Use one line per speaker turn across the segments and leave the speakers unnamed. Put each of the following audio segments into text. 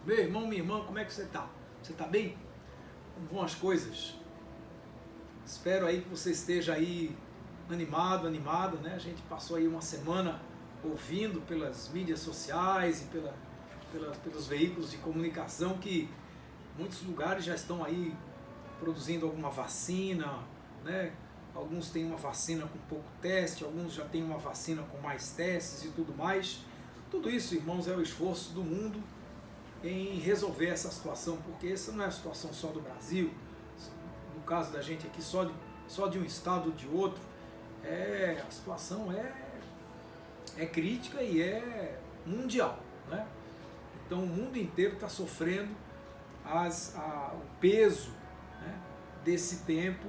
Meu irmão, minha irmã, como é que você está? Você está bem? Como vão as coisas? Espero aí que você esteja aí animado, animada, né? A gente passou aí uma semana ouvindo pelas mídias sociais e pelos veículos de comunicação que muitos lugares já estão aí produzindo alguma vacina, né? Alguns têm uma vacina com pouco teste, alguns já têm uma vacina com mais testes e tudo mais. Tudo isso, irmãos, é o esforço do mundo em resolver essa situação, porque essa não é a situação só do Brasil, no caso da gente aqui só de um estado ou de outro, a situação é crítica e é mundial, né? Então o mundo inteiro está sofrendo o peso, né, desse tempo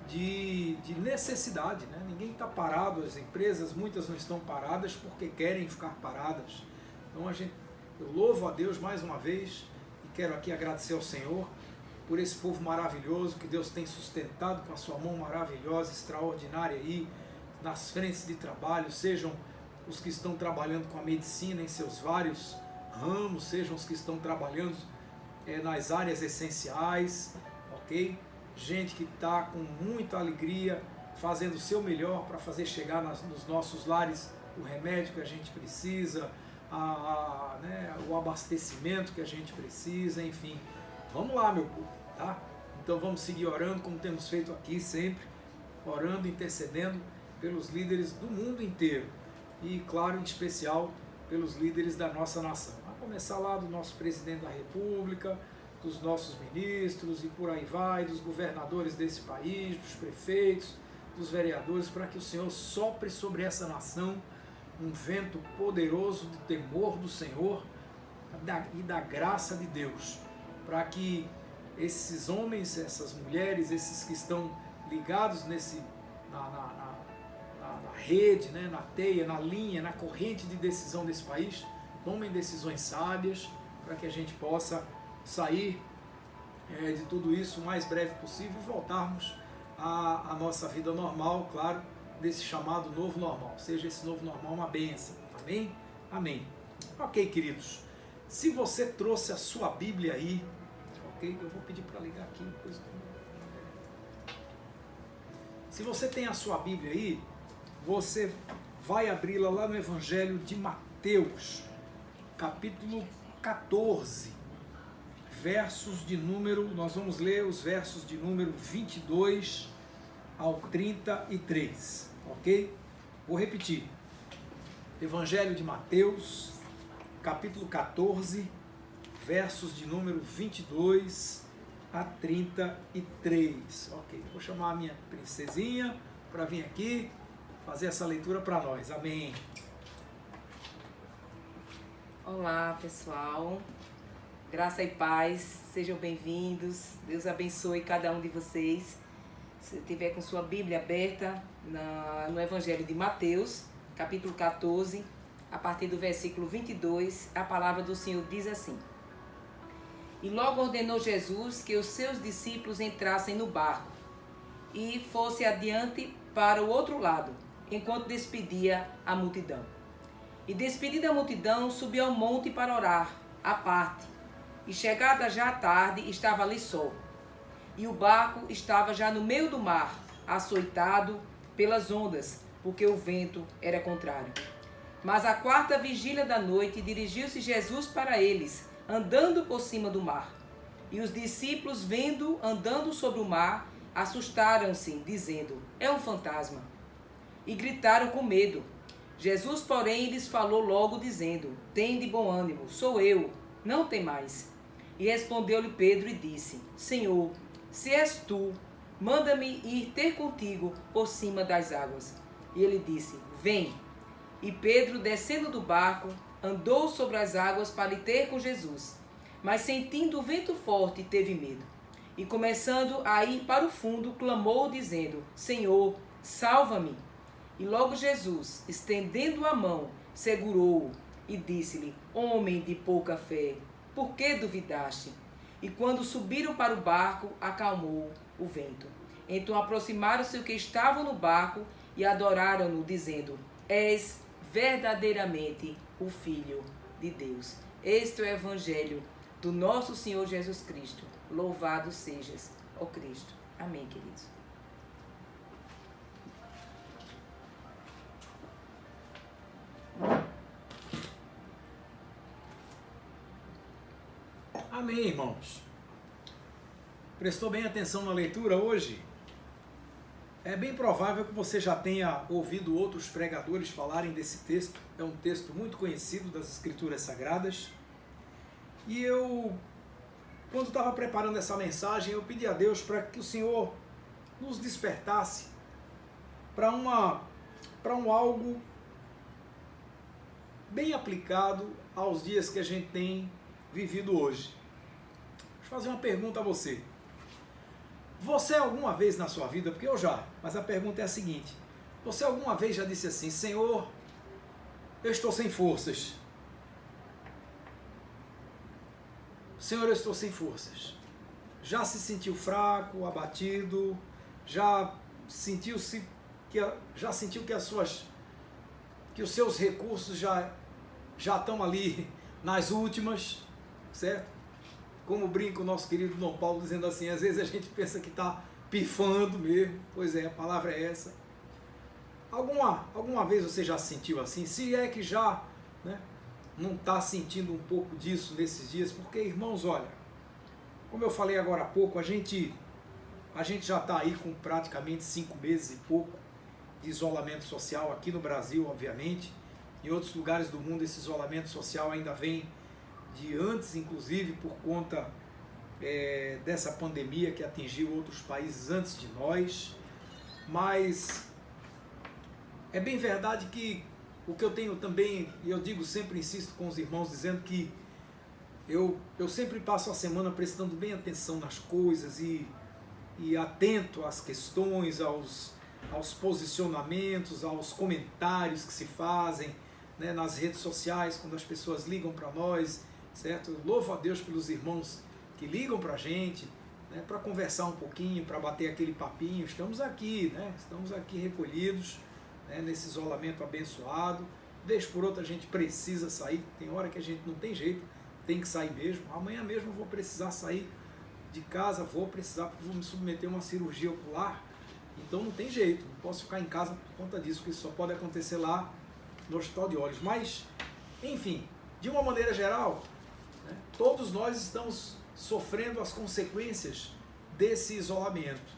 de necessidade, né? Ninguém está parado, as empresas, muitas não estão paradas porque querem ficar paradas. Então eu louvo a Deus mais uma vez e quero aqui agradecer ao Senhor por esse povo maravilhoso que Deus tem sustentado com a sua mão maravilhosa, extraordinária aí, nas frentes de trabalho, sejam os que estão trabalhando com a medicina em seus vários ramos, sejam os que estão trabalhando nas áreas essenciais, ok? Gente que está com muita alegria, fazendo o seu melhor para fazer chegar nos nossos lares o remédio que a gente precisa, o abastecimento que a gente precisa, enfim. Vamos lá, meu povo, tá? Então vamos seguir orando como temos feito aqui sempre, orando, intercedendo pelos líderes do mundo inteiro e, claro, em especial pelos líderes da nossa nação. A começar lá do nosso presidente da República, dos nossos ministros e por aí vai, dos governadores desse país, dos prefeitos, dos vereadores, para que o Senhor sopre sobre essa nação um vento poderoso de temor do Senhor e da graça de Deus, para que esses homens, essas mulheres, esses que estão ligados na rede, né, na teia, na linha, na corrente de decisão desse país, tomem decisões sábias para que a gente possa sair de tudo isso o mais breve possível e voltarmos à nossa vida normal, claro, desse chamado novo normal. Seja esse novo normal uma bênção. Amém? Amém. Ok, queridos. Se você trouxe a sua Bíblia aí, ok? Eu vou pedir para ligar aqui. Se você tem a sua Bíblia aí, você vai abri-la lá no Evangelho de Mateus, capítulo 14, nós vamos ler os versos de número 22 ao 33, ok? Vou repetir. Evangelho de Mateus, capítulo 14, versos de número 22 a 33, ok? Vou chamar a minha princesinha para vir aqui fazer essa leitura para nós. Amém.
Olá, pessoal. Graça e paz, sejam bem-vindos. Deus abençoe cada um de vocês. Se tiver com sua Bíblia aberta no Evangelho de Mateus, capítulo 14, a partir do versículo 22, a palavra do Senhor diz assim: E logo ordenou Jesus que os seus discípulos entrassem no barco e fosse adiante para o outro lado, enquanto despedia a multidão. E despedida a multidão, subiu ao monte para orar, à parte. E chegada já a tarde, estava ali só. E o barco estava já no meio do mar, açoitado pelas ondas, porque o vento era contrário. Mas à quarta vigília da noite, dirigiu-se Jesus para eles, andando por cima do mar. E os discípulos, vendo andando sobre o mar, assustaram-se, dizendo: É um fantasma. E gritaram com medo. Jesus, porém, lhes falou logo, dizendo: Tende bom ânimo, sou eu, não temais. E respondeu-lhe Pedro e disse: Senhor, se és tu, manda-me ir ter contigo por cima das águas. E ele disse: Vem. E Pedro, descendo do barco, andou sobre as águas para ir ter com Jesus. Mas sentindo o vento forte, teve medo. E começando a ir para o fundo, clamou, dizendo: Senhor, salva-me. E logo Jesus, estendendo a mão, segurou-o e disse-lhe: Homem de pouca fé, por que duvidaste? E quando subiram para o barco, acalmou o vento. Então aproximaram-se os que estavam no barco e adoraram-no, dizendo: És verdadeiramente o Filho de Deus. Este é o Evangelho do nosso Senhor Jesus Cristo. Louvado sejas, ó Cristo. Amém, queridos.
Amém, irmãos. Prestou bem atenção na leitura hoje? É bem provável que você já tenha ouvido outros pregadores falarem desse texto. É um texto muito conhecido das Escrituras Sagradas. E eu, quando estava preparando essa mensagem, eu pedi a Deus para que o Senhor nos despertasse para um algo bem aplicado aos dias que a gente tem vivido hoje. Deixa eu fazer uma pergunta a você. Você alguma vez na sua vida, porque eu já, mas a pergunta é a seguinte: você alguma vez já disse assim, Senhor, eu estou sem forças. Senhor, eu estou sem forças. Já se sentiu fraco, abatido, já sentiu que os seus recursos já estão ali nas últimas, certo? Como brinca o nosso querido Dom Paulo dizendo assim, às vezes a gente pensa que está pifando mesmo. Pois é, a palavra é essa. Alguma vez você já se sentiu assim? Se é que já, né, não está sentindo um pouco disso nesses dias, porque, irmãos, olha, como eu falei agora há pouco, a gente já está aí com praticamente 5 meses e pouco de isolamento social aqui no Brasil, obviamente. Em outros lugares do mundo esse isolamento social ainda vem de antes, inclusive, por conta dessa pandemia que atingiu outros países antes de nós. Mas é bem verdade que o que eu tenho também, e eu digo sempre, insisto com os irmãos, dizendo que eu sempre passo a semana prestando bem atenção nas coisas e atento às questões, aos posicionamentos, aos comentários que se fazem, né, nas redes sociais, quando as pessoas ligam para nós, certo? Eu louvo a Deus pelos irmãos que ligam para a gente, né, para conversar um pouquinho, para bater aquele papinho. Estamos aqui, né? Estamos aqui recolhidos, né, nesse isolamento abençoado. Vez por outra a gente precisa sair, tem hora que a gente não tem jeito, tem que sair mesmo. Amanhã mesmo eu vou precisar sair de casa, vou me submeter a uma cirurgia ocular, então não tem jeito, não posso ficar em casa por conta disso, porque isso só pode acontecer lá no Hospital de Olhos. Mas, enfim, de uma maneira geral, né, todos nós estamos sofrendo as consequências desse isolamento.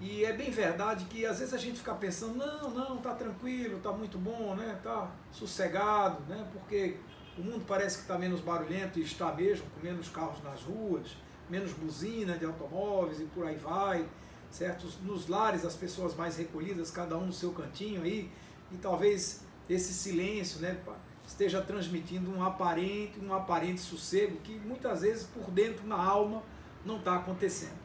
E é bem verdade que às vezes a gente fica pensando, não, tá tranquilo, tá muito bom, né, tá sossegado, né, porque o mundo parece que está menos barulhento, e está mesmo, com menos carros nas ruas, menos buzina de automóveis e por aí vai, certo? Nos lares as pessoas mais recolhidas, cada um no seu cantinho aí, e talvez esse silêncio, né, esteja transmitindo um aparente sossego que muitas vezes por dentro, na alma, não está acontecendo.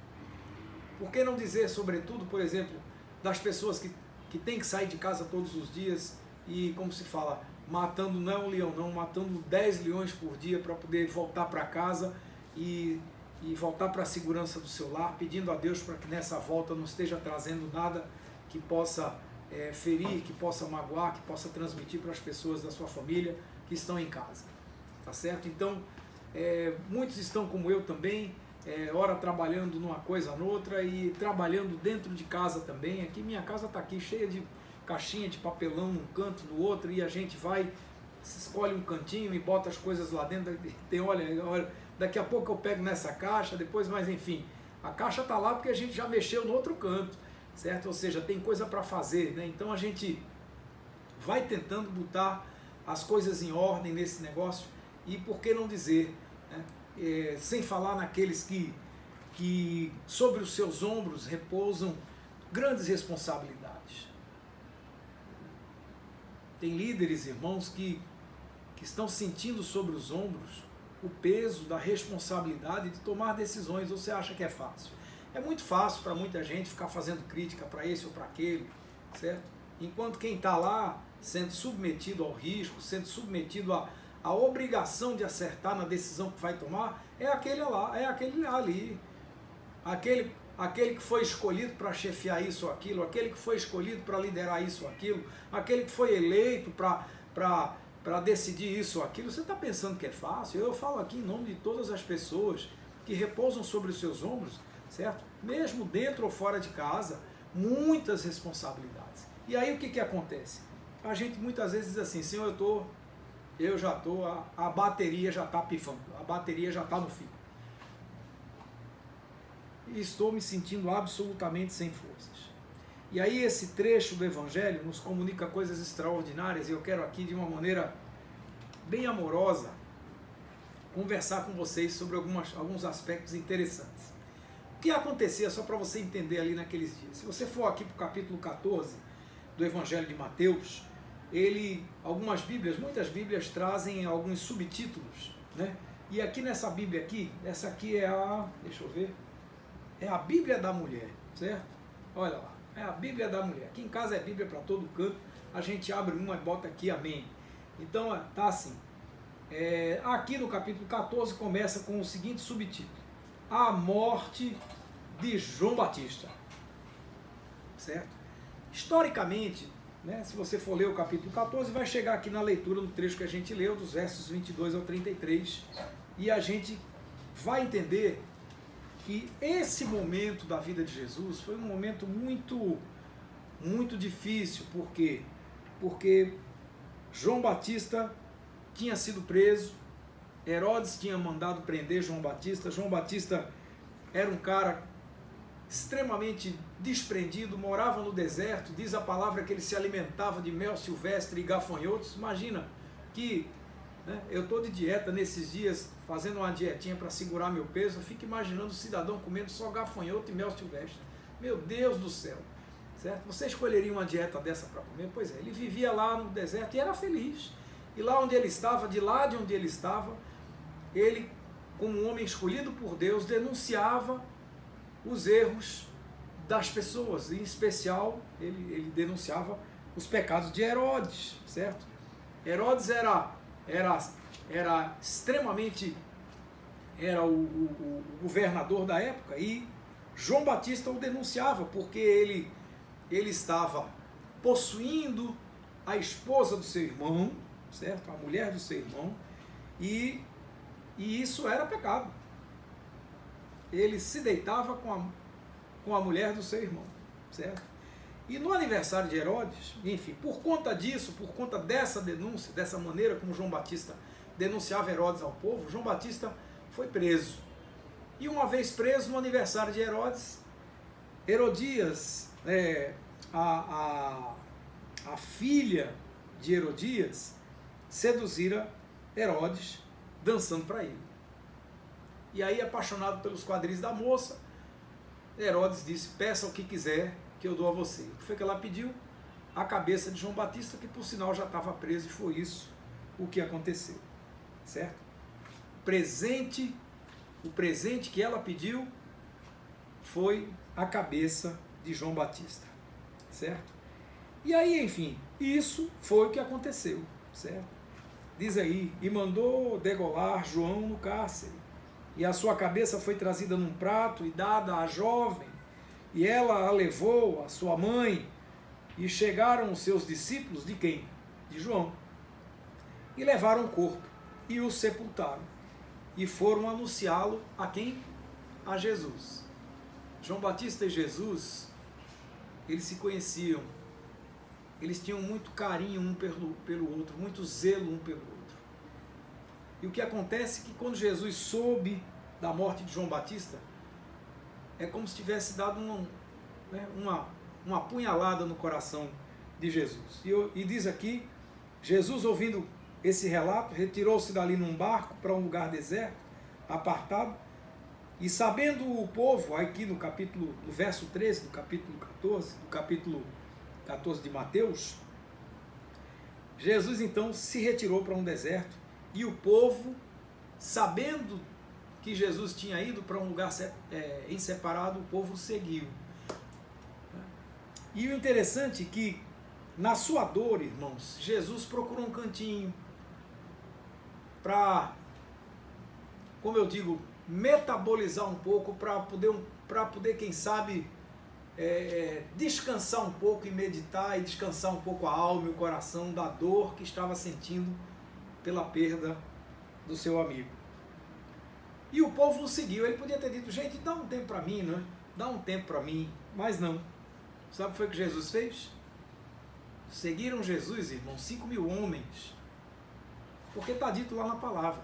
Por que não dizer, sobretudo, por exemplo, das pessoas que têm que sair de casa todos os dias e, como se fala, matando, não é um leão não, matando 10 leões por dia para poder voltar para casa e voltar para a segurança do seu lar, pedindo a Deus para que nessa volta não esteja trazendo nada que possa ferir, que possa magoar, que possa transmitir para as pessoas da sua família que estão em casa, tá certo? Então, muitos estão como eu também, ora trabalhando numa coisa noutra e trabalhando dentro de casa também. Aqui minha casa está aqui cheia de caixinha de papelão num canto, no outro, e a gente vai, escolhe um cantinho e bota as coisas lá dentro. Tem, olha, daqui a pouco eu pego nessa caixa, depois, mas enfim, a caixa está lá porque a gente já mexeu no outro canto, certo? Ou seja, tem coisa para fazer, né? Então a gente vai tentando botar as coisas em ordem nesse negócio, e por que não dizer, né? Sem falar naqueles que sobre os seus ombros repousam grandes responsabilidades. Tem líderes, irmãos, que estão sentindo sobre os ombros o peso da responsabilidade de tomar decisões. Você acha que é fácil? É muito fácil para muita gente ficar fazendo crítica para esse ou para aquele, certo? Enquanto quem está lá sendo submetido ao risco, sendo submetido à obrigação de acertar na decisão que vai tomar, é aquele lá, é aquele ali, aquele que foi escolhido para chefiar isso ou aquilo, aquele que foi escolhido para liderar isso ou aquilo, aquele que foi eleito para para decidir isso ou aquilo, você está pensando que é fácil? Eu falo aqui em nome de todas as pessoas que repousam sobre os seus ombros, certo? Mesmo dentro ou fora de casa, muitas responsabilidades. E aí o que acontece? A gente muitas vezes diz assim, Senhor, eu já estou, a bateria já está pifando, a bateria já está no fim. E estou me sentindo absolutamente sem forças. E aí esse trecho do Evangelho nos comunica coisas extraordinárias, e eu quero aqui de uma maneira bem amorosa conversar com vocês sobre alguns aspectos interessantes. O que acontecia, só para você entender ali naqueles dias, se você for aqui para o capítulo 14 do Evangelho de Mateus, algumas Bíblias, muitas Bíblias trazem alguns subtítulos, né? E aqui nessa Bíblia aqui, essa aqui é deixa eu ver, é a Bíblia da Mulher, certo? Olha lá, é a Bíblia da Mulher. Aqui em casa é Bíblia para todo canto, a gente abre uma e bota aqui, amém. Então, tá assim, aqui no capítulo 14 começa com o seguinte subtítulo: A morte de João Batista, certo? Historicamente, né, se você for ler o capítulo 14, vai chegar aqui na leitura do trecho que a gente leu, dos versos 22 ao 33, e a gente vai entender que esse momento da vida de Jesus foi um momento muito, muito difícil. Por quê? Porque João Batista tinha sido preso, Herodes tinha mandado prender João Batista. João Batista era um cara extremamente desprendido, morava no deserto, diz a palavra que ele se alimentava de mel silvestre e gafanhotos. Imagina que, né, eu estou de dieta nesses dias, fazendo uma dietinha para segurar meu peso, eu fico imaginando o cidadão comendo só gafanhoto e mel silvestre. Meu Deus do céu, certo? Você escolheria uma dieta dessa para comer? Pois é, ele vivia lá no deserto e era feliz. E lá onde ele estava, de lá de onde ele estava, ele, como um homem escolhido por Deus, denunciava os erros das pessoas, em especial ele denunciava os pecados de Herodes, certo? Herodes era extremamente, era o governador da época, e João Batista o denunciava porque ele estava possuindo a esposa do seu irmão, certo? A mulher do seu irmão, e isso era pecado. Ele se deitava com a mulher do seu irmão, certo? E no aniversário de Herodes, enfim, por conta disso, por conta dessa denúncia, dessa maneira como João Batista denunciava Herodes ao povo, João Batista foi preso. E uma vez preso, no aniversário de Herodes, Herodias, a filha de Herodias, seduzira Herodes dançando para ele. E aí, apaixonado pelos quadris da moça, Herodes disse: peça o que quiser que eu dou a você. O que foi que ela pediu? A cabeça de João Batista, que por sinal já estava preso, e foi isso o que aconteceu, certo? O presente que ela pediu foi a cabeça de João Batista, certo? E aí, enfim, isso foi o que aconteceu, certo? Diz aí: e mandou degolar João no cárcere, e a sua cabeça foi trazida num prato e dada à jovem, e ela a levou à sua mãe, e chegaram os seus discípulos, de quem? De João, e levaram o corpo, e o sepultaram, e foram anunciá-lo a quem? A Jesus. João Batista e Jesus, eles se conheciam, eles tinham muito carinho um pelo outro, muito zelo um pelo outro. E o que acontece é que quando Jesus soube da morte de João Batista, é como se tivesse dado uma punhalada no coração de Jesus. E diz aqui, Jesus, ouvindo esse relato, retirou-se dali num barco para um lugar deserto, apartado, e sabendo o povo, aqui no verso 13 do capítulo 14 de Mateus, Jesus então se retirou para um deserto, e o povo, sabendo que Jesus tinha ido para um lugar em separado, o povo seguiu. E o interessante é que, na sua dor, irmãos, Jesus procurou um cantinho para, como eu digo, metabolizar um pouco, para poder, quem sabe, descansar um pouco e meditar, e descansar um pouco a alma e o coração da dor que estava sentindo pela perda do seu amigo. E o povo não seguiu. Ele podia ter dito, gente, dá um tempo para mim, né? Dá um tempo para mim. Mas não. Sabe o que foi que Jesus fez? Seguiram Jesus, irmãos, 5.000 homens. Porque está dito lá na palavra.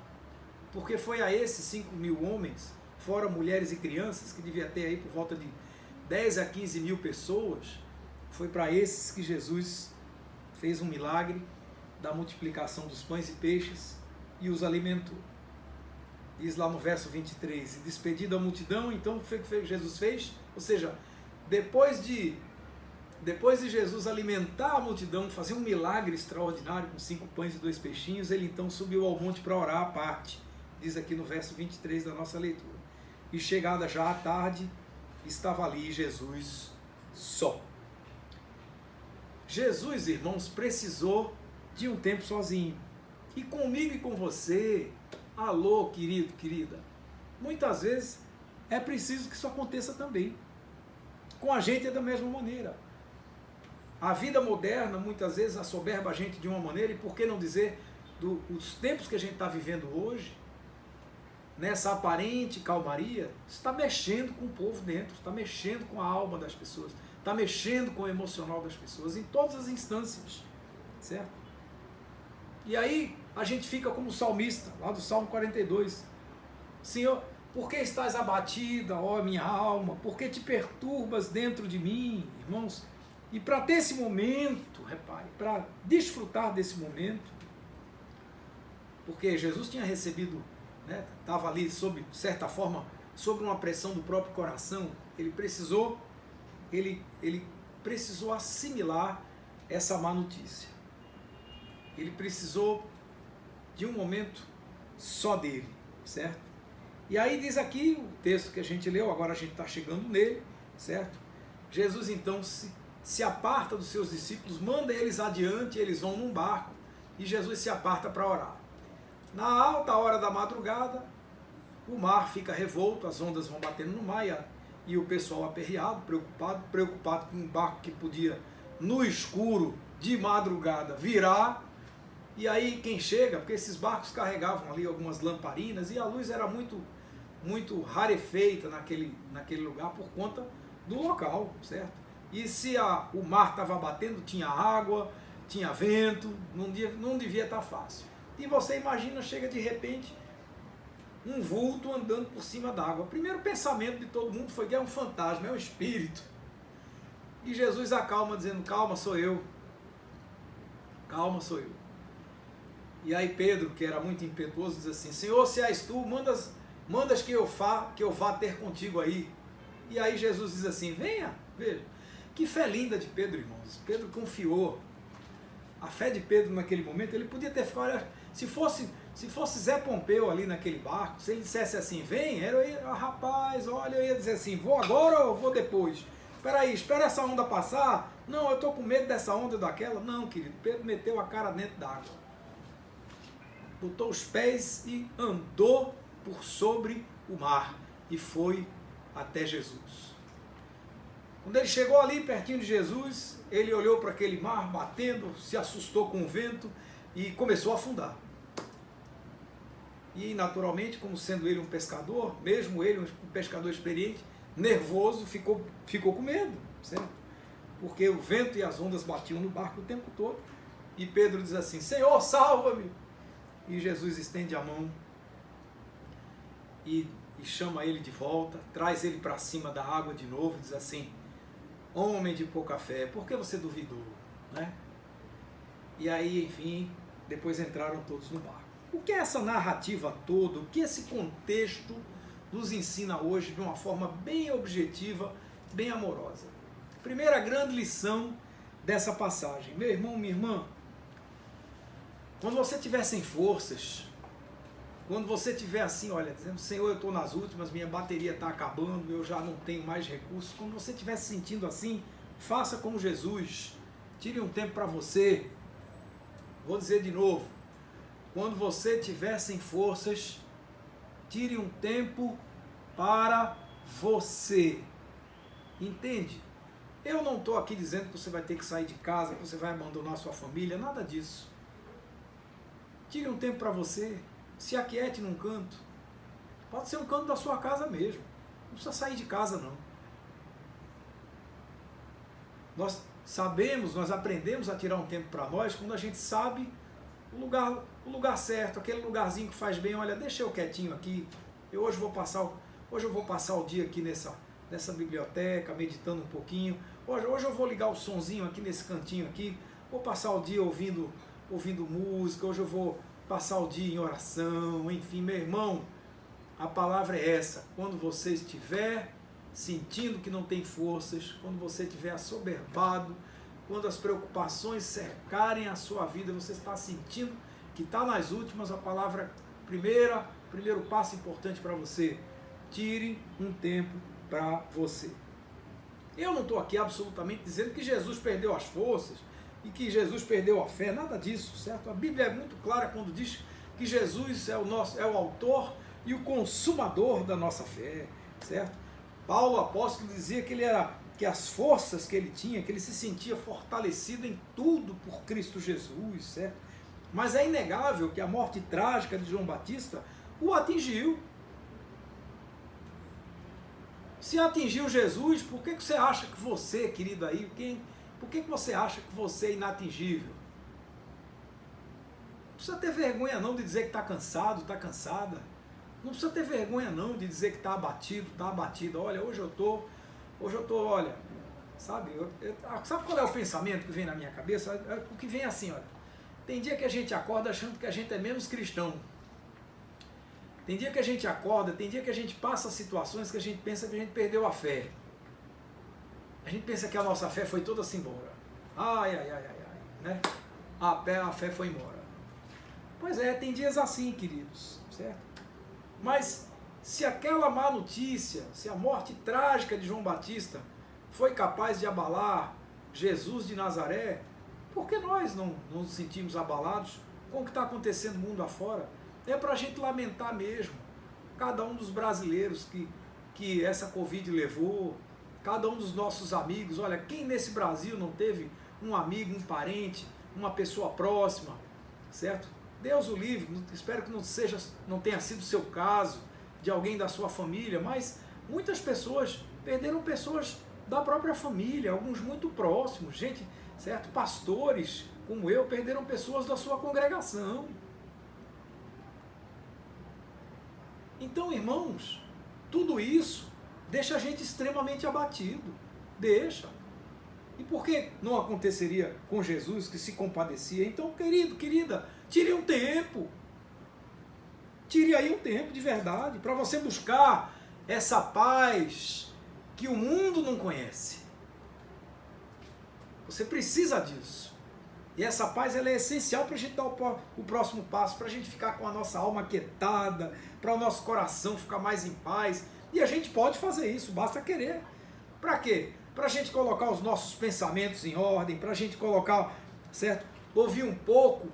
Porque foi a esses 5.000 homens, fora mulheres e crianças, que devia ter aí por volta de 10 a 15 mil pessoas, foi para esses que Jesus fez um milagre da multiplicação dos pães e peixes e os alimentou. Diz lá no verso 23, e despedido a multidão, então o que Jesus fez? Ou seja, depois de Jesus alimentar a multidão, fazer um milagre extraordinário com 5 pães e 2 peixinhos, ele então subiu ao monte para orar à parte. Diz aqui no verso 23 da nossa leitura. E chegada já à tarde, estava ali Jesus só. Jesus, irmãos, precisou de um tempo sozinho. E comigo e com você, alô, querido, querida, muitas vezes é preciso que isso aconteça também. Com a gente é da mesma maneira. A vida moderna, muitas vezes, assoberba a gente de uma maneira, e por que não dizer dos tempos que a gente está vivendo hoje, nessa aparente calmaria, está mexendo com o povo dentro, está mexendo com a alma das pessoas, está mexendo com o emocional das pessoas, em todas as instâncias, certo? E aí a gente fica como o salmista, lá do Salmo 42, Senhor, por que estás abatida, ó minha alma? Por que te perturbas dentro de mim, irmãos? E para ter esse momento, repare, para desfrutar desse momento, porque Jesus tinha recebido, estava ali, sob certa forma, sob uma pressão do próprio coração, ele precisou assimilar essa má notícia. Ele precisou de um momento só dele, certo? E aí diz aqui o texto que a gente leu, agora a gente está chegando nele, certo? Jesus então se aparta dos seus discípulos, manda eles adiante, eles vão num barco, e Jesus se aparta para orar. Na alta hora da madrugada, o mar fica revolto, as ondas vão batendo no mar, e o pessoal aperreado, preocupado com um barco que podia, no escuro, de madrugada, virar. E aí quem chega, porque esses barcos carregavam ali algumas lamparinas, e a luz era muito, muito rarefeita naquele lugar por conta do local, certo? E se o mar estava batendo, tinha água, tinha vento, não devia estar fácil. E você imagina, chega de repente um vulto andando por cima d'água. O primeiro pensamento de todo mundo foi que é um fantasma, é um espírito. E Jesus acalma, dizendo, calma, sou eu. Calma, sou eu. E aí Pedro, que era muito impetuoso, diz assim, Senhor, se és tu, mandas que eu vá ter contigo aí. E aí Jesus diz assim, venha, veja. Que fé linda de Pedro, irmãos. Pedro confiou. A fé de Pedro naquele momento, ele podia ter ficado, olha, se fosse Zé Pompeu ali naquele barco, se ele dissesse assim, vem, rapaz, olha, eu ia dizer assim, vou agora ou vou depois? Espera essa onda passar. Não, eu estou com medo dessa onda ou daquela. Não, querido, Pedro meteu a cara dentro d'água. Botou os pés e andou por sobre o mar e foi até Jesus. Quando ele chegou ali pertinho de Jesus, ele olhou para aquele mar batendo, se assustou com o vento e começou a afundar. E naturalmente, como sendo ele um pescador, mesmo ele um pescador experiente, nervoso, ficou com medo, certo? Porque o vento e as ondas batiam no barco o tempo todo. E Pedro diz assim, Senhor, salva-me! E Jesus estende a mão e chama ele de volta, traz ele para cima da água de novo e diz assim, homem de pouca fé, por que você duvidou? Né? E aí, enfim, depois entraram todos no barco. O que é essa narrativa toda, o que esse contexto nos ensina hoje de uma forma bem objetiva, bem amorosa? Primeira grande lição dessa passagem. Meu irmão, minha irmã, quando você estiver sem forças, quando você estiver assim, olha, dizendo, Senhor, eu estou nas últimas, minha bateria está acabando, eu já não tenho mais recursos, quando você estiver se sentindo assim, faça como Jesus, tire um tempo para você. Vou dizer de novo, quando você estiver sem forças, tire um tempo para você. Entende? Eu não estou aqui dizendo que você vai ter que sair de casa, que você vai abandonar sua família, nada disso. Tire um tempo para você. Se aquiete num canto. Pode ser um canto da sua casa mesmo. Não precisa sair de casa, não. Nós sabemos, nós aprendemos a tirar um tempo para nós quando a gente sabe o lugar certo, aquele lugarzinho que faz bem. Olha, deixa eu quietinho aqui. Hoje eu vou passar o dia aqui nessa biblioteca, meditando um pouquinho. Hoje eu vou ligar o sonzinho aqui nesse cantinho aqui. Vou passar o dia ouvindo música. Hoje eu vou passar o dia em oração. Enfim, meu irmão, a palavra é essa. Quando você estiver sentindo que não tem forças, quando você estiver assoberbado, quando as preocupações cercarem a sua vida, você está sentindo que está nas últimas, a palavra primeiro passo importante para você: tire um tempo para você. Eu não estou aqui absolutamente dizendo que Jesus perdeu as forças e que Jesus perdeu a fé, nada disso, certo? A Bíblia é muito clara quando diz que Jesus é o autor e o consumador da nossa fé, certo? Paulo, o apóstolo, dizia que as forças que ele tinha, que ele se sentia fortalecido em tudo por Cristo Jesus, certo? Mas é inegável que a morte trágica de João Batista o atingiu. Se atingiu Jesus, por que você acha que você, querido aí, por que você acha que você é inatingível? Não precisa ter vergonha não de dizer que está cansado, está cansada. Não precisa ter vergonha não de dizer que está abatido, está abatida. Olha, hoje eu tô, olha, sabe? Sabe qual é o pensamento que vem na minha cabeça? O que vem assim, olha. Tem dia que a gente acorda achando que a gente é menos cristão. Tem dia que a gente acorda, tem dia que a gente passa situações que a gente pensa que a gente perdeu a fé. A gente pensa que a nossa fé foi toda assim embora. Ai, né? A fé foi embora. Pois é, tem dias assim, queridos, certo? Mas se aquela má notícia, se a morte trágica de João Batista foi capaz de abalar Jesus de Nazaré, por que nós não nos sentimos abalados com o que está acontecendo no mundo afora? É para a gente lamentar mesmo. Cada um dos brasileiros que essa Covid levou, cada um dos nossos amigos. Olha, quem nesse Brasil não teve um amigo, um parente, uma pessoa próxima, certo? Deus o livre, espero que não tenha sido o seu caso, de alguém da sua família, mas muitas pessoas perderam pessoas da própria família, alguns muito próximos, gente, certo? Pastores, como eu, perderam pessoas da sua congregação. Então, irmãos, tudo isso deixa a gente extremamente abatido, deixa. E por que não aconteceria com Jesus, que se compadecia? Então, querido, querida, tire um tempo. Tire aí um tempo de verdade para você buscar essa paz que o mundo não conhece. Você precisa disso. E essa paz ela é essencial para a gente dar o próximo passo, para a gente ficar com a nossa alma aquietada, para o nosso coração ficar mais em paz. E a gente pode fazer isso, basta querer. Para quê? Para a gente colocar os nossos pensamentos em ordem, para a gente colocar, certo? Ouvir um pouco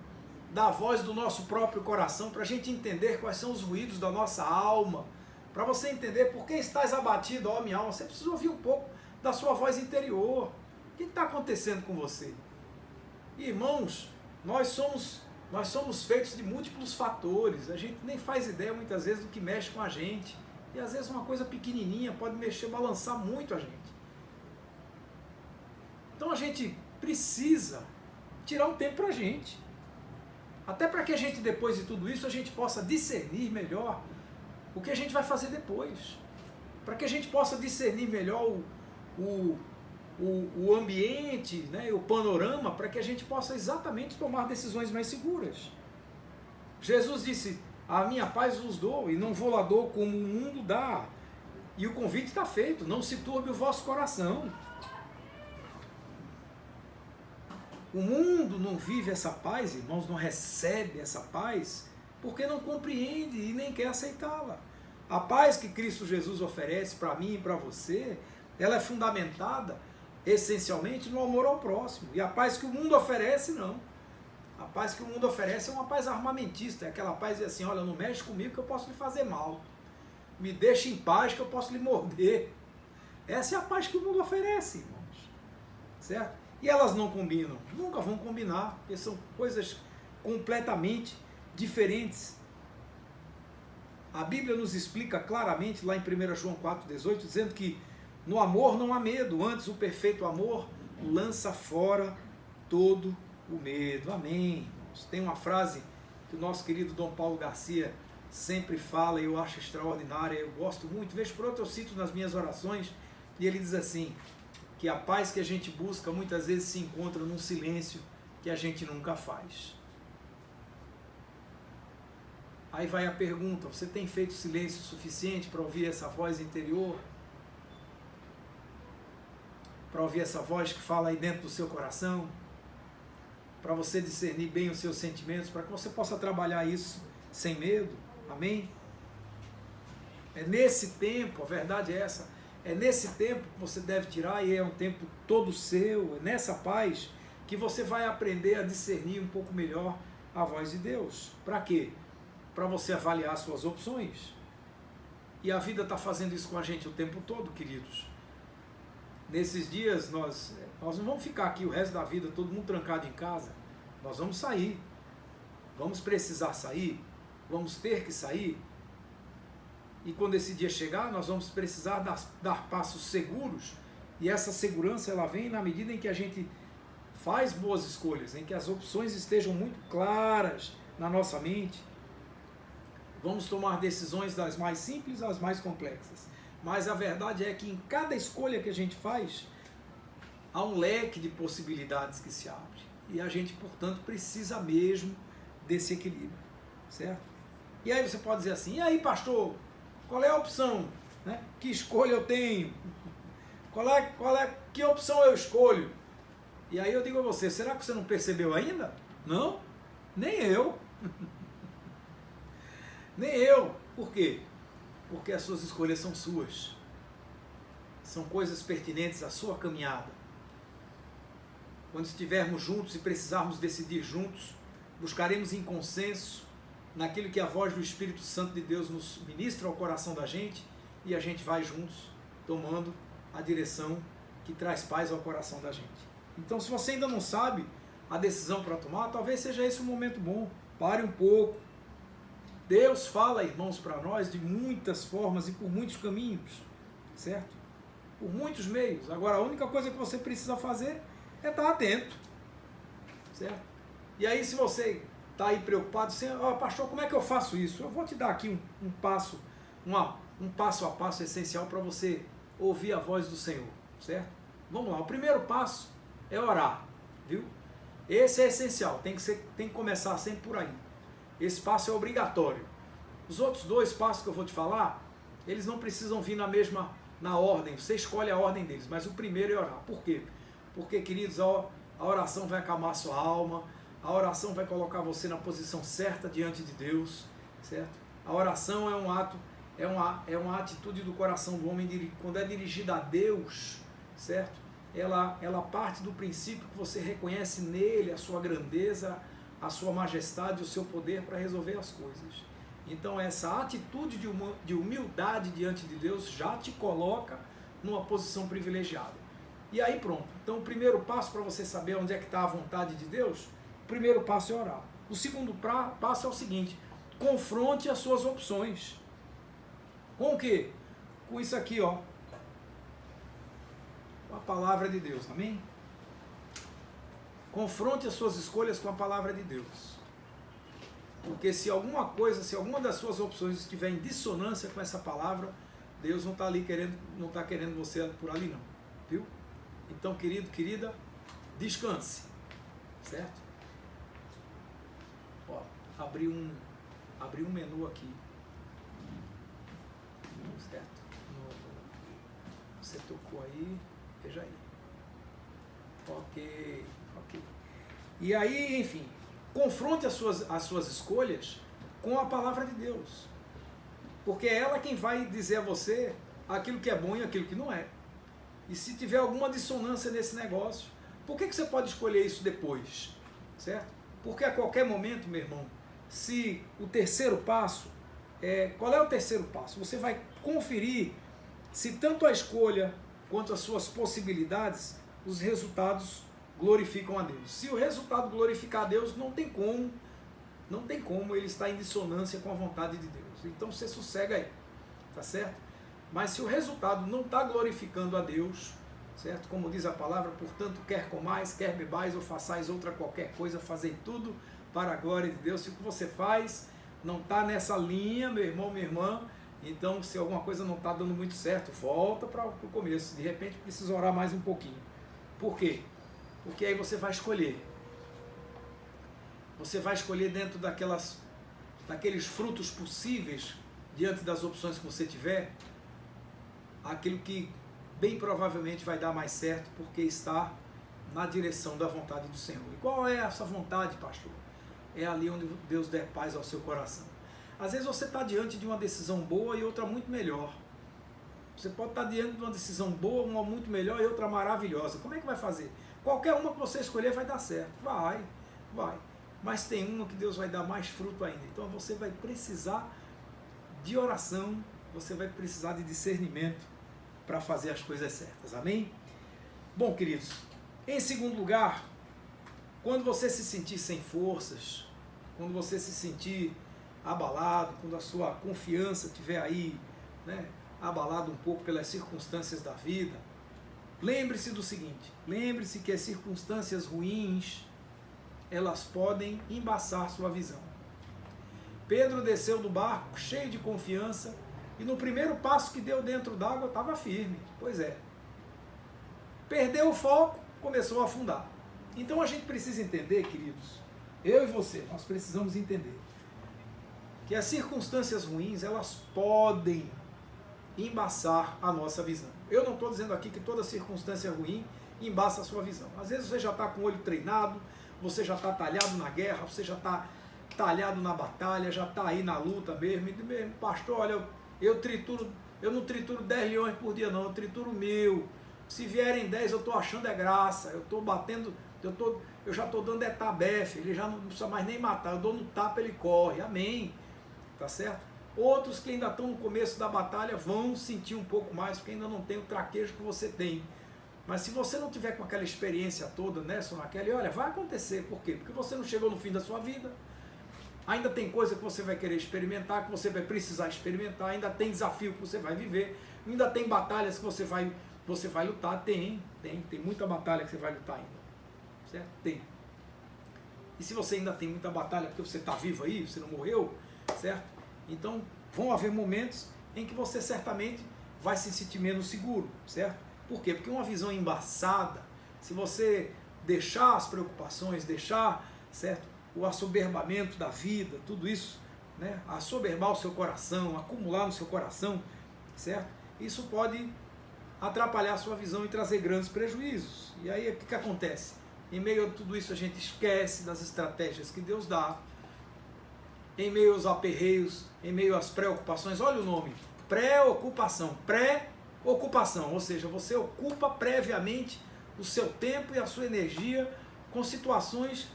da voz do nosso próprio coração, para a gente entender quais são os ruídos da nossa alma, para você entender por que estás abatido, ó minha alma. Você precisa ouvir um pouco da sua voz interior. O que está acontecendo com você? Irmãos, nós somos feitos de múltiplos fatores. A gente nem faz ideia muitas vezes do que mexe com a gente. E às vezes uma coisa pequenininha pode balançar muito a gente. Então a gente precisa tirar um tempo para a gente. Até para que a gente, depois de tudo isso, a gente possa discernir melhor o que a gente vai fazer depois. Para que a gente possa discernir melhor o ambiente, né, o panorama, para que a gente possa exatamente tomar decisões mais seguras. Jesus disse: a minha paz vos dou, e não vou lá dou como o mundo dá. E o convite está feito, não se turbe o vosso coração. O mundo não vive essa paz, irmãos, não recebe essa paz, porque não compreende e nem quer aceitá-la. A paz que Cristo Jesus oferece para mim e para você, ela é fundamentada essencialmente no amor ao próximo. E a paz que o mundo oferece, não. A paz que o mundo oferece é uma paz armamentista, é aquela paz de assim: olha, não mexe comigo que eu posso lhe fazer mal. Me deixe em paz que eu posso lhe morder. Essa é a paz que o mundo oferece, irmãos. Certo? E elas não combinam, nunca vão combinar, porque são coisas completamente diferentes. A Bíblia nos explica claramente lá em 1 João 4,18, dizendo que no amor não há medo, antes o perfeito amor lança fora todo o medo. Amém. Tem uma frase que o nosso querido Dom Paulo Garcia sempre fala e eu acho extraordinária, eu gosto muito, vez por outra eu cito nas minhas orações, e ele diz assim, que a paz que a gente busca muitas vezes se encontra num silêncio que a gente nunca faz. Aí vai a pergunta, você tem feito silêncio suficiente para ouvir essa voz interior? Para ouvir essa voz que fala aí dentro do seu coração? Para você discernir bem os seus sentimentos, para que você possa trabalhar isso sem medo? Amém? É nesse tempo, a verdade é essa, é nesse tempo que você deve tirar, e é um tempo todo seu, é nessa paz que você vai aprender a discernir um pouco melhor a voz de Deus. Para quê? Para você avaliar suas opções. E a vida está fazendo isso com a gente o tempo todo, queridos. Nesses dias nós não vamos ficar aqui o resto da vida todo mundo trancado em casa. Nós vamos sair. Vamos precisar sair. Vamos ter que sair. E quando esse dia chegar, nós vamos precisar dar passos seguros. E essa segurança ela vem na medida em que a gente faz boas escolhas, em que as opções estejam muito claras na nossa mente. Vamos tomar decisões das mais simples às mais complexas. Mas a verdade é que em cada escolha que a gente faz, há um leque de possibilidades que se abre. E a gente, portanto, precisa mesmo desse equilíbrio, certo? E aí você pode dizer assim, e aí, pastor, qual é a opção? Né? Que escolha eu tenho? Que opção eu escolho? E aí eu digo a você, será que você não percebeu ainda? Não? Nem eu. Nem eu. Por quê? Porque as suas escolhas são suas. São coisas pertinentes à sua caminhada. Quando estivermos juntos e precisarmos decidir juntos, buscaremos em consenso naquilo que a voz do Espírito Santo de Deus nos ministra ao coração da gente, e a gente vai juntos tomando a direção que traz paz ao coração da gente. Então, se você ainda não sabe a decisão para tomar, talvez seja esse um momento bom. Pare um pouco. Deus fala, irmãos, para nós de muitas formas e por muitos caminhos, certo? Por muitos meios. Agora, a única coisa que você precisa fazer é estar atento, certo? E aí, se você está aí preocupado, assim, pastor, como é que eu faço isso? Eu vou te dar aqui um passo a passo essencial para você ouvir a voz do Senhor, certo? Vamos lá, o primeiro passo é orar, viu? Esse é essencial, tem que começar sempre por aí. Esse passo é obrigatório. Os outros dois passos que eu vou te falar, eles não precisam vir na ordem, você escolhe a ordem deles, mas o primeiro é orar. Por quê? Porque, queridos, a oração vai acalmar a sua alma, a oração vai colocar você na posição certa diante de Deus, certo? A oração é um ato, é uma atitude do coração do homem, quando é dirigida a Deus, certo? Ela parte do princípio que você reconhece nele a sua grandeza, a sua majestade, o seu poder para resolver as coisas. Então essa atitude de humildade diante de Deus já te coloca numa posição privilegiada. E aí pronto. Então o primeiro passo para você saber onde é que está a vontade de Deus, o primeiro passo é orar. O segundo passo é o seguinte, confronte as suas opções. Com o quê? Com isso aqui, ó. Com a palavra de Deus, amém? Confronte as suas escolhas com a palavra de Deus. Porque se alguma das suas opções estiver em dissonância com essa palavra, Deus não está querendo você por ali não, viu? Então, querido, querida, descanse, certo? Ó, abri um menu aqui, certo? Você tocou aí, veja aí. Ok. E aí, enfim, confronte as suas escolhas com a palavra de Deus. Porque é ela quem vai dizer a você aquilo que é bom e aquilo que não é. E se tiver alguma dissonância nesse negócio, por que você pode escolher isso depois? Certo? Porque a qualquer momento, meu irmão, se o terceiro passo, qual é o terceiro passo? Você vai conferir se tanto a escolha quanto as suas possibilidades, os resultados glorificam a Deus. Se o resultado glorificar a Deus, não tem como Não tem como ele estar em dissonância com a vontade de Deus. Então você sossega aí, tá certo? Mas se o resultado não está glorificando a Deus, certo? Como diz a palavra, portanto, quer comais, quer bebais ou façais outra qualquer coisa, fazei tudo para a glória de Deus. Se o que você faz não está nessa linha, meu irmão, minha irmã, então se alguma coisa não está dando muito certo, volta para o começo. De repente precisa orar mais um pouquinho. Por quê? Porque aí você vai escolher. Você vai escolher dentro daqueles frutos possíveis, diante das opções que você tiver, aquilo que bem provavelmente vai dar mais certo, porque está na direção da vontade do Senhor. E qual é essa vontade, pastor? É ali onde Deus der paz ao seu coração. Às vezes você está diante de uma decisão boa e outra muito melhor. Você pode estar diante de uma decisão boa, uma muito melhor e outra maravilhosa. Como é que vai fazer? Qualquer uma que você escolher vai dar certo. Vai. Mas tem uma que Deus vai dar mais fruto ainda. Então você vai precisar de oração, você vai precisar de discernimento para fazer as coisas certas. Amém? Bom, queridos, em segundo lugar, quando você se sentir sem forças, quando você se sentir abalado, quando a sua confiança estiver aí, né, abalado um pouco pelas circunstâncias da vida, lembre-se do seguinte, lembre-se que as circunstâncias ruins, elas podem embaçar sua visão. Pedro desceu do barco cheio de confiança e no primeiro passo que deu dentro d'água estava firme. Pois é. Perdeu o foco, começou a afundar. Então a gente precisa entender, queridos, eu e você, nós precisamos entender que as circunstâncias ruins, elas podem embaçar a nossa visão. Eu não estou dizendo aqui que toda circunstância ruim embaça a sua visão. Às vezes você já está com o olho treinado, você já está talhado na guerra, você já está talhado na batalha, já está aí na luta mesmo. E mesmo, pastor, olha, eu não trituro 10 leões por dia não, eu trituro 1000. Se vierem 10 eu estou achando é graça, eu estou batendo, eu já estou dando tabefe, ele já não precisa mais nem matar, eu dou no tapa, ele corre, amém, tá certo? Outros que ainda estão no começo da batalha vão sentir um pouco mais, porque ainda não tem o traquejo que você tem. Mas se você não tiver com aquela experiência toda, né, Sonaquele, olha, vai acontecer. Por quê? Porque você não chegou no fim da sua vida. Ainda tem coisa que você vai querer experimentar, que você vai precisar experimentar. Ainda tem desafio que você vai viver. Ainda tem batalhas que você vai lutar. Tem muita batalha que você vai lutar ainda. Certo? Tem. E se você ainda tem muita batalha porque você está vivo aí, você não morreu, certo? Então vão haver momentos em que você certamente vai se sentir menos seguro, certo? Por quê? Porque uma visão embaçada, se você deixar as preocupações, deixar, certo, o assoberbamento da vida, tudo isso, né, assoberbar o seu coração, acumular no seu coração, certo? Isso pode atrapalhar a sua visão e trazer grandes prejuízos. E aí o que acontece? Em meio a tudo isso a gente esquece das estratégias que Deus dá, em meio aos aperreios, em meio às preocupações, olha o nome, preocupação, ou seja, você ocupa previamente o seu tempo e a sua energia com situações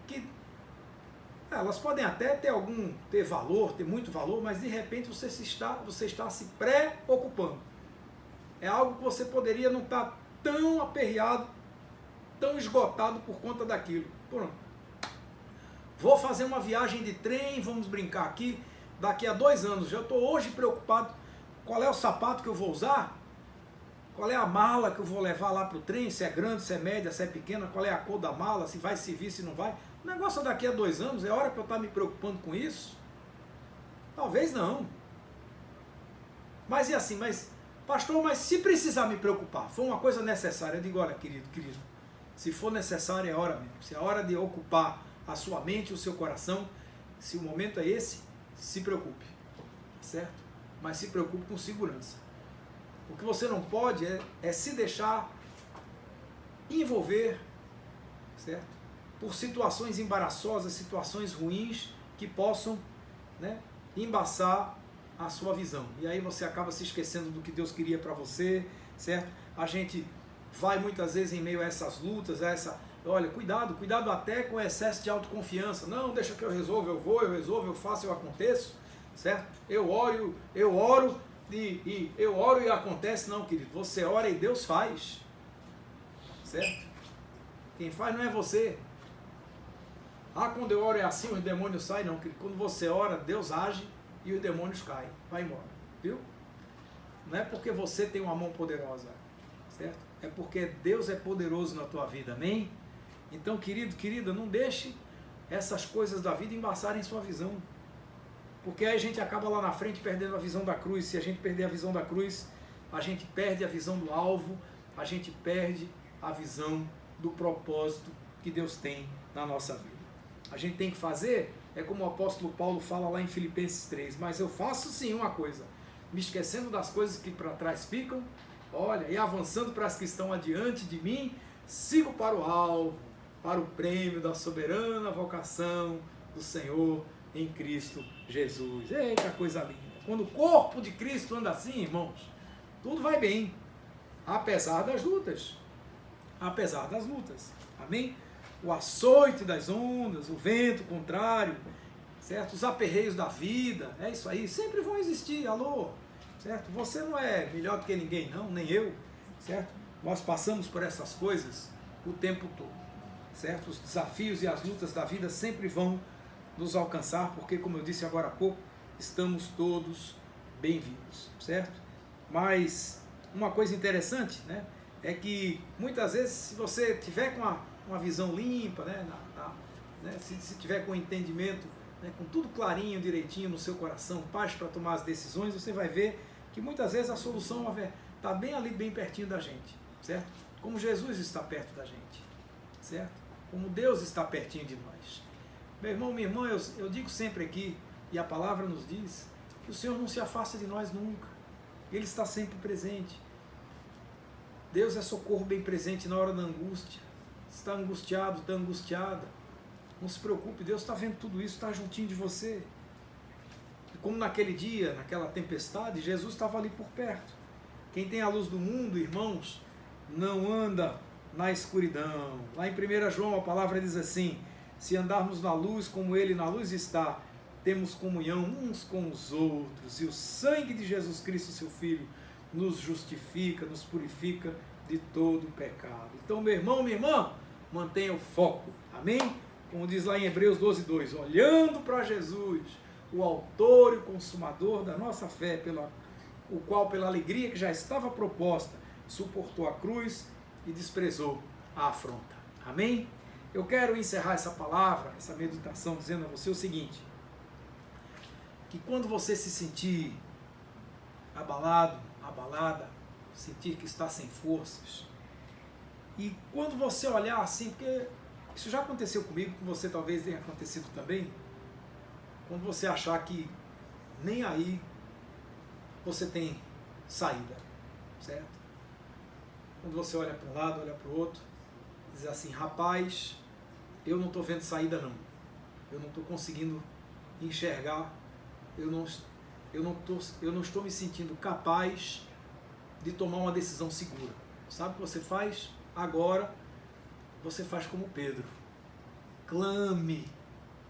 que elas podem até ter valor, ter muito valor, mas de repente você está se preocupando. É algo que você poderia não estar tão aperreado, tão esgotado por conta daquilo. Pronto. Vou fazer uma viagem de trem, vamos brincar aqui, daqui a 2 anos. Já estou hoje preocupado. Qual é o sapato que eu vou usar? Qual é a mala que eu vou levar lá para o trem? Se é grande, se é média, se é pequena? Qual é a cor da mala? Se vai servir, se não vai? O negócio daqui a 2 anos, é hora para eu estar me preocupando com isso? Talvez não. Mas e assim, pastor, mas se precisar me preocupar, for uma coisa necessária, eu digo, olha, querido, se for necessário, é hora mesmo. Se é hora de ocupar a sua mente, o seu coração, se o momento é esse, se preocupe, certo? Mas se preocupe com segurança. O que você não pode é se deixar envolver, certo? Por situações embaraçosas, situações ruins que possam, né, embaçar a sua visão. E aí você acaba se esquecendo do que Deus queria para você, certo? A gente vai muitas vezes em meio a essas lutas, olha, cuidado até com o excesso de autoconfiança. Não, deixa que eu resolvo, eu resolvo, eu faço, eu aconteço, certo? Eu oro e acontece. Não, querido, você ora e Deus faz, certo? Quem faz não é você. Ah, quando eu oro é assim, os demônios saem. Não, querido. Quando você ora, Deus age e os demônios caem. Vai embora. Viu? Não é porque você tem uma mão poderosa, certo? É porque Deus é poderoso na tua vida. Amém? Então, querido, querida, não deixe essas coisas da vida embaçarem sua visão. Porque aí a gente acaba lá na frente perdendo a visão da cruz. Se a gente perder a visão da cruz, a gente perde a visão do alvo, a gente perde a visão do propósito que Deus tem na nossa vida. A gente tem que fazer, é como o apóstolo Paulo fala lá em Filipenses 3, mas eu faço sim uma coisa, me esquecendo das coisas que para trás ficam, olha, e avançando para as que estão adiante de mim, sigo para o alvo, para o prêmio da soberana vocação do Senhor em Cristo Jesus. Eita, coisa linda! Quando o corpo de Cristo anda assim, irmãos, tudo vai bem, apesar das lutas. Apesar das lutas. Amém? O açoite das ondas, o vento contrário, certo? Os aperreios da vida, é isso aí, sempre vão existir, alô? Certo? Você não é melhor do que ninguém, não, nem eu, certo? Nós passamos por essas coisas o tempo todo, certo? Os desafios e as lutas da vida sempre vão nos alcançar, porque, como eu disse agora há pouco, estamos todos bem-vindos, certo? Mas uma coisa interessante, né, é que muitas vezes, se você tiver com uma visão limpa, né, se tiver com um entendimento, né, com tudo clarinho, direitinho no seu coração, paz para tomar as decisões, você vai ver que muitas vezes a solução está bem ali, bem pertinho da gente, certo? Como Jesus está perto da gente, certo? Como Deus está pertinho de nós. Meu irmão, minha irmã, eu digo sempre aqui, e a palavra nos diz, que o Senhor não se afasta de nós nunca. Ele está sempre presente. Deus é socorro bem presente na hora da angústia. Está angustiado, está angustiada. Não se preocupe, Deus está vendo tudo isso, está juntinho de você. E como naquele dia, naquela tempestade, Jesus estava ali por perto. Quem tem a luz do mundo, irmãos, não anda na escuridão. Lá em 1 João a palavra diz assim, se andarmos na luz como Ele na luz está, temos comunhão uns com os outros, e o sangue de Jesus Cristo, seu Filho, nos justifica, nos purifica de todo pecado. Então, meu irmão, minha irmã, mantenha o foco, amém? Como diz lá em Hebreus 12:2, olhando para Jesus, o autor e consumador da nossa fé, o qual, pela alegria que já estava proposta, suportou a cruz e desprezou a afronta. Amém? Eu quero encerrar essa palavra, essa meditação, dizendo a você o seguinte, que quando você se sentir abalado, abalada, sentir que está sem forças, e quando você olhar assim, porque isso já aconteceu comigo, com você talvez tenha acontecido também, quando você achar que nem aí você tem saída, certo? Quando você olha para um lado, olha para o outro, diz assim, rapaz, eu não estou vendo saída não, eu não estou conseguindo enxergar, eu não estou me sentindo capaz de tomar uma decisão segura. Sabe o que você faz? Agora, você faz como Pedro. Clame.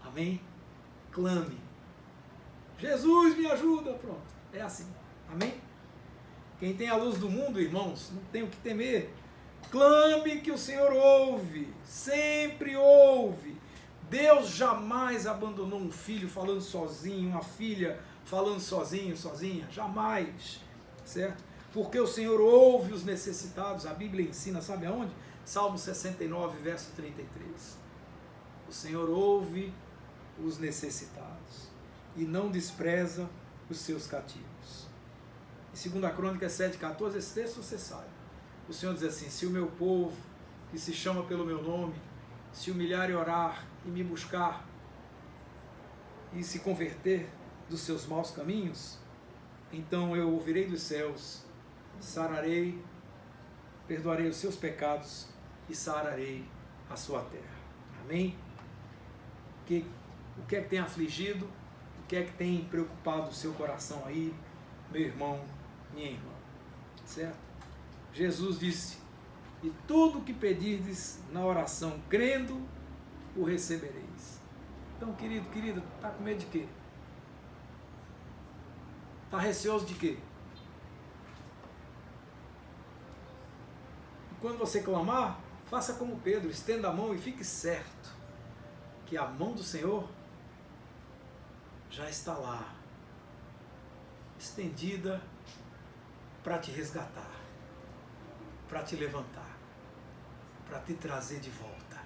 Amém? Clame. Jesus, me ajuda. Pronto. É assim. Amém? Quem tem a luz do mundo, irmãos, não tem o que temer. Clame que o Senhor ouve. Sempre ouve. Deus jamais abandonou um filho falando sozinho, uma filha falando sozinho, sozinha. Jamais. Certo? Porque o Senhor ouve os necessitados. A Bíblia ensina, sabe aonde? Salmo 69, verso 33. O Senhor ouve os necessitados e não despreza os seus cativos. Em 2 Crônicas 7,14, esse texto você sabe. O Senhor diz assim, se o meu povo, que se chama pelo meu nome, se humilhar e orar e me buscar e se converter dos seus maus caminhos, então eu ouvirei dos céus, sararei, perdoarei os seus pecados e sararei a sua terra. Amém? O que é que tem afligido? O que é que tem preocupado o seu coração aí, meu irmão, minha irmã? Certo? Jesus disse, e tudo que pedirdes na oração, crendo, o recebereis. Então, querido, querida, está com medo de quê? Está receoso de quê? E quando você clamar, faça como Pedro, estenda a mão e fique certo que a mão do Senhor já está lá, estendida para te resgatar, para te levantar, para te trazer de volta,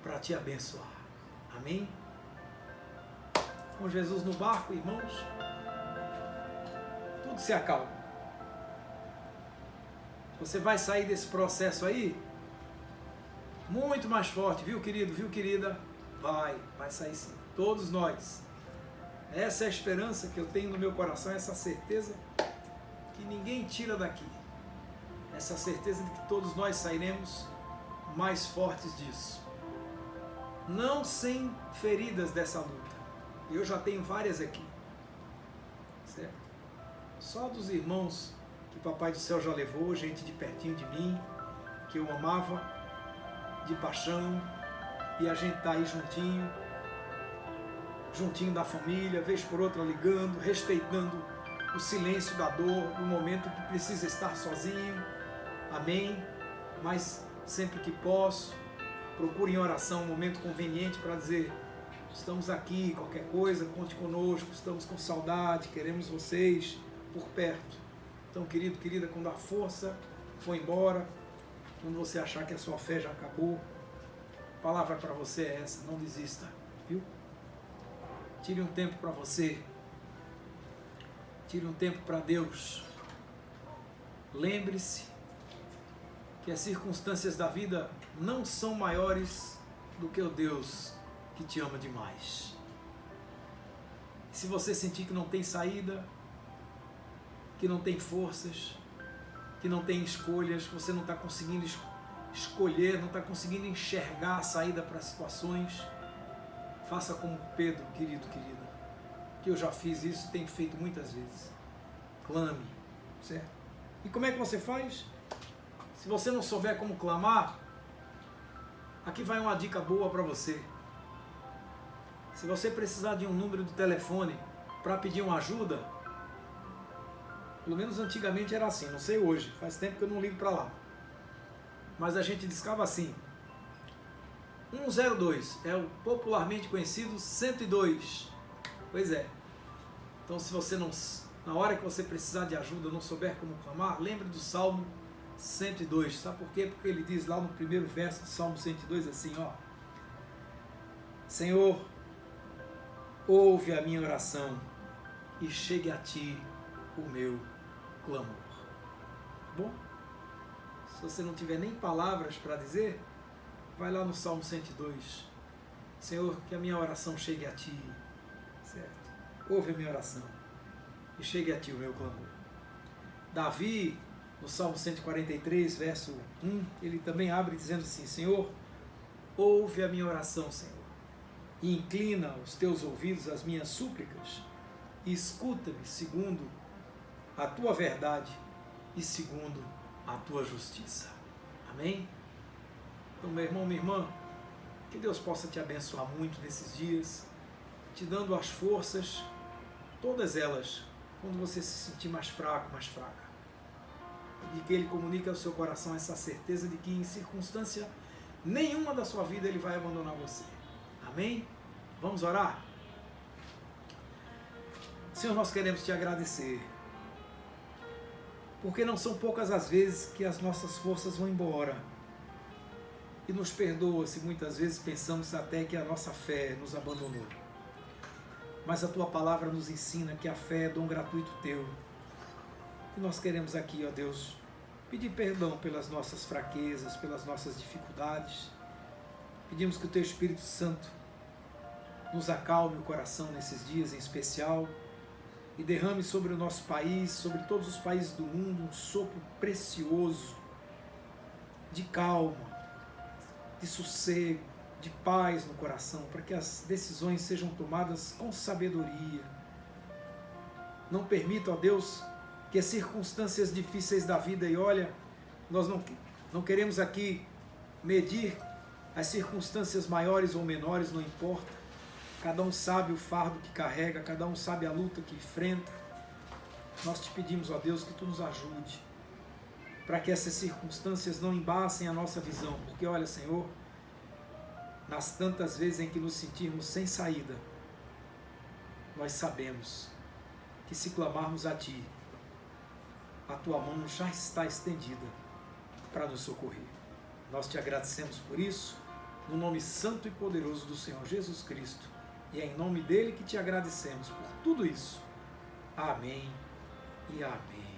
para te abençoar. Amém? Com Jesus no barco, irmãos, tudo se acalma. Você vai sair desse processo aí muito mais forte, viu, querido, viu, querida? Vai sair sim. Todos nós. Essa é a esperança que eu tenho no meu coração, essa certeza que ninguém tira daqui. Essa certeza de que todos nós sairemos mais fortes disso. Não sem feridas dessa luta. Eu já tenho várias aqui. Certo? Só dos irmãos que o Papai do Céu já levou, gente de pertinho de mim, que eu amava de paixão, e a gente tá aí juntinho da família, vez por outra ligando, respeitando o silêncio da dor, no momento que precisa estar sozinho. Amém? Mas sempre que posso, procure em oração um momento conveniente para dizer: estamos aqui, qualquer coisa, conte conosco, estamos com saudade, queremos vocês por perto. Então, querido, querida, quando a força for embora, quando você achar que a sua fé já acabou, a palavra para você é essa: não desista, viu? Tire um tempo para você, tire um tempo para Deus. Lembre-se que as circunstâncias da vida não são maiores do que o Deus que te ama demais. Se você sentir que não tem saída, que não tem forças, que não tem escolhas, que você não está conseguindo escolher, não está conseguindo enxergar a saída para as situações, faça como Pedro, querido, querida, que eu já fiz isso e tenho feito muitas vezes. Clame, certo? E como é que você faz? Se você não souber como clamar, aqui vai uma dica boa para você. Se você precisar de um número de telefone para pedir uma ajuda, pelo menos antigamente era assim, não sei hoje, faz tempo que eu não ligo para lá. Mas a gente discava assim: 102 é o popularmente conhecido 102. Pois é. Então, se você não, na hora que você precisar de ajuda, não souber como clamar, lembre do Salmo 102. Sabe por quê? Porque ele diz lá no primeiro verso do Salmo 102 assim, ó: Senhor, ouve a minha oração e chegue a ti o meu clamor. Bom, se você não tiver nem palavras para dizer, vai lá no Salmo 102. Senhor, que a minha oração chegue a ti, certo? Ouve a minha oração e chegue a ti o meu clamor. Davi, no Salmo 143, verso 1, ele também abre dizendo assim: Senhor, ouve a minha oração, Senhor, e inclina os teus ouvidos às minhas súplicas, e escuta-me segundo a tua verdade e segundo a tua justiça. Amém? Então, meu irmão, minha irmã, que Deus possa te abençoar muito nesses dias, te dando as forças, todas elas, quando você se sentir mais fraco, mais fraca, e que Ele comunique ao seu coração essa certeza de que em circunstância nenhuma da sua vida Ele vai abandonar você. Amém? Vamos orar? Senhor, nós queremos te agradecer, porque não são poucas as vezes que as nossas forças vão embora. E nos perdoa se muitas vezes pensamos até que a nossa fé nos abandonou. Mas a Tua palavra nos ensina que a fé é dom gratuito Teu. E nós queremos aqui, ó Deus, pedir perdão pelas nossas fraquezas, pelas nossas dificuldades. Pedimos que o Teu Espírito Santo nos acalme o coração nesses dias em especial e derrame sobre o nosso país, sobre todos os países do mundo, um sopro precioso de calma, de sossego, de paz no coração, para que as decisões sejam tomadas com sabedoria. Não permita, ó Deus, que as circunstâncias difíceis da vida, e olha, nós não queremos aqui medir as circunstâncias maiores ou menores, não importa. Cada um sabe o fardo que carrega, cada um sabe a luta que enfrenta. Nós te pedimos, ó Deus, que Tu nos ajude, para que essas circunstâncias não embacem a nossa visão, porque olha, Senhor, nas tantas vezes em que nos sentirmos sem saída, nós sabemos que se clamarmos a Ti, a Tua mão já está estendida para nos socorrer. Nós Te agradecemos por isso, no nome santo e poderoso do Senhor Jesus Cristo, e é em nome dele que Te agradecemos por tudo isso. Amém e amém.